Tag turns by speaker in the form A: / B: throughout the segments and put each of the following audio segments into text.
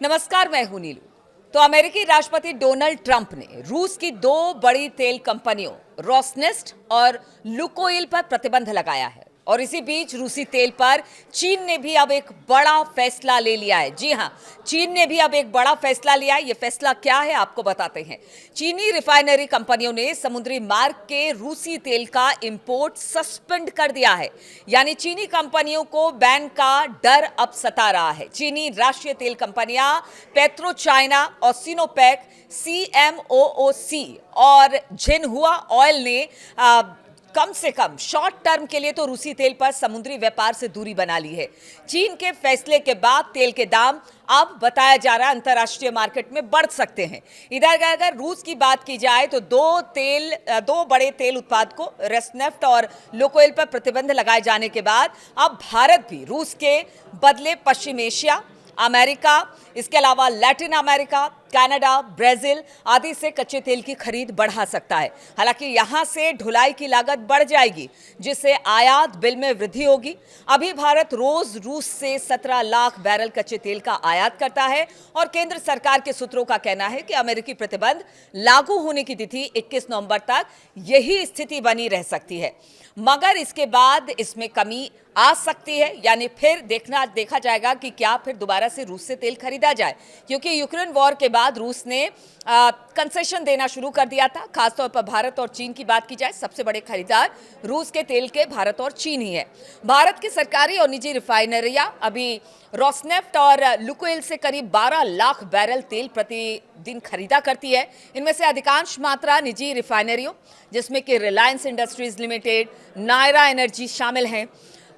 A: नमस्कार, मैं हूं नीलू। तो अमेरिकी राष्ट्रपति डोनाल्ड ट्रंप ने रूस की दो बड़ी तेल कंपनियों रोसनेफ्ट और लुकोइल पर प्रतिबंध लगाया है और इसी बीच रूसी तेल पर चीन ने भी अब एक बड़ा फैसला ले लिया है। जी हां, चीन ने भी अब एक बड़ा फैसला लिया है। ये फैसला क्या है आपको बताते हैं। चीनी रिफाइनरी कंपनियों ने समुद्री मार्ग के रूसी तेल का इंपोर्ट सस्पेंड कर दिया है, यानी चीनी कंपनियों को बैन का डर अब सता रहा है। चीनी राष्ट्रीय तेल कंपनियां पेट्रो चाइना और सिनोपेक, CMOOC और झिनहुआ ऑयल ने कम से कम शॉर्ट टर्म के लिए तो रूसी तेल पर समुद्री व्यापार से दूरी बना ली है। चीन के फैसले के बाद तेल के दाम अब बताया जा रहा है अंतर्राष्ट्रीय मार्केट में बढ़ सकते हैं। इधर अगर रूस की बात की जाए तो दो बड़े तेल उत्पादकों रोसनेफ्ट और लुकोइल पर प्रतिबंध लगाए जाने के बाद अब भारत भी रूस के बदले पश्चिम एशिया, अमेरिका, इसके अलावा लैटिन अमेरिका, कनाडा, ब्राजील आदि से कच्चे तेल की खरीद बढ़ा सकता है। हालांकि यहां से ढुलाई की लागत बढ़ जाएगी, जिससे आयात बिल में वृद्धि होगी। अभी भारत रोज रूस से 17 लाख बैरल कच्चे तेल का आयात करता है और केंद्र सरकार के सूत्रों का कहना है कि अमेरिकी प्रतिबंध लागू होने की तिथि 21 नवंबर तक यही स्थिति बनी रह सकती है, मगर इसके बाद इसमें कमी आ सकती है, यानी फिर देखा जाएगा कि क्या फिर दोबारा से रूस से तेल खरीदा जाए, क्योंकि यूक्रेन वॉर के बाद रूस ने कंसेशन देना शुरू कर दिया था। खासतौर पर भारत और चीन की बात की जाए, सबसे बड़े खरीदार रूस के तेल के भारत और चीन ही है। भारत की सरकारी और निजी रिफाइनरियां अभी रोसनेफ्ट और लुकोइल से करीब 12 लाख बैरल तेल प्रतिदिन खरीदा करती है। इनमें से अधिकांश मात्रा निजी रिफाइनरियों, जिसमें कि रिलायंस इंडस्ट्रीज लिमिटेड, नायरा एनर्जी शामिल हैं।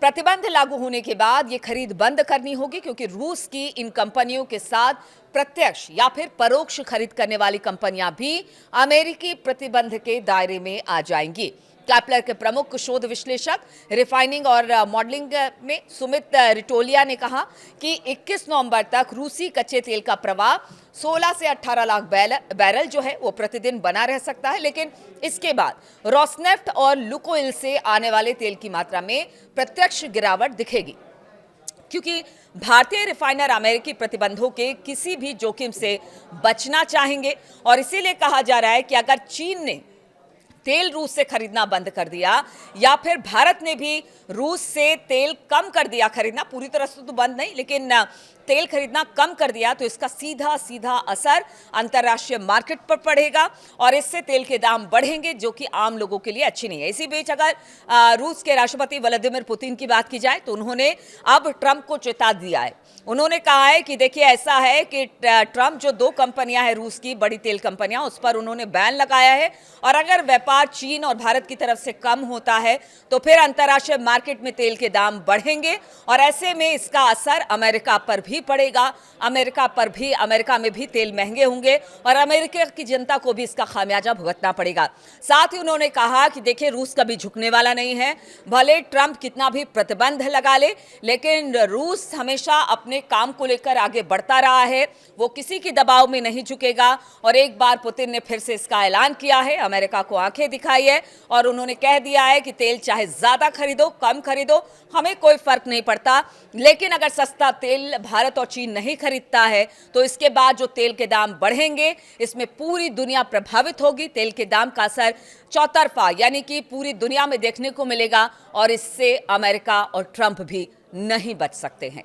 A: प्रतिबंध लागू होने के बाद ये खरीद बंद करनी होगी, क्योंकि रूस की इन कंपनियों के साथ प्रत्यक्ष या फिर परोक्ष खरीद करने वाली कंपनियां भी अमेरिकी प्रतिबंध के दायरे में आ जाएंगी। कैपलर के प्रमुख शोध विश्लेषक रिफाइनिंग और मॉडलिंग में सुमित रिटोलिया ने कहा कि 21 नवंबर तक रूसी कच्चे तेल का प्रवाह 16 से 18 लाख बैरल जो है वो प्रतिदिन बना रह सकता है, लेकिन इसके बाद रोसनेफ्ट और लुकोइल से आने वाले तेल की मात्रा में प्रत्यक्ष गिरावट दिखेगी, क्योंकि भारतीय रिफाइनर अमेरिकी प्रतिबंधों के किसी भी जोखिम से बचना चाहेंगे। और इसीलिए कहा जा रहा है कि अगर चीन ने तेल रूस से खरीदना बंद कर दिया या फिर भारत ने भी रूस से तेल कम कर दिया खरीदना, पूरी तरह से तो बंद नहीं, लेकिन तेल खरीदना कम कर दिया, तो इसका सीधा असर अंतर्राष्ट्रीय मार्केट पर पड़ेगा और इससे तेल के दाम बढ़ेंगे, जो कि आम लोगों के लिए अच्छी नहीं है। इसी बीच अगर रूस के राष्ट्रपति व्लादिमीर पुतिन की बात की जाए तो उन्होंने अब ट्रंप को चेता दिया है। उन्होंने कहा है कि देखिए, ऐसा है कि ट्रंप जो दो कंपनियां हैं रूस की बड़ी तेल कंपनियां, उस पर उन्होंने बैन लगाया है और अगर व्यापार चीन और भारत की तरफ से कम होता है तो फिर अंतर्राष्ट्रीय मार्केट में तेल के दाम बढ़ेंगे और ऐसे में इसका असर अमेरिका पर भी पड़ेगा। अमेरिका में भी तेल महंगे होंगे और अमेरिका की जनता को भी इसका खामियाजा भुगतना पड़ेगा। साथ ही उन्होंने कहा कि देखिए, रूस कभी झुकने वाला नहीं है। भले ट्रंप कितना भी प्रतिबंध लगा ले, लेकिन रूस हमेशा अपने काम को लेकर आगे बढ़ता रहा है, वो किसी के दबाव में नहीं झुकेगा। और एक बार पुतिन ने फिर से इसका ऐलान किया है, अमेरिका को आंखें दिखाई है और उन्होंने कह दिया है कि तेल चाहे ज्यादा खरीदो कम खरीदो, हमें कोई फर्क नहीं पड़ता, लेकिन अगर सस्ता तेल भारत और चीन नहीं खरीदता है तो इसके बाद जो तेल के दाम बढ़ेंगे, इसमें पूरी दुनिया प्रभावित होगी। तेल के दाम का असर चौतरफा, यानी कि पूरी दुनिया में देखने को मिलेगा और इससे अमेरिका और ट्रंप भी नहीं बच सकते हैं।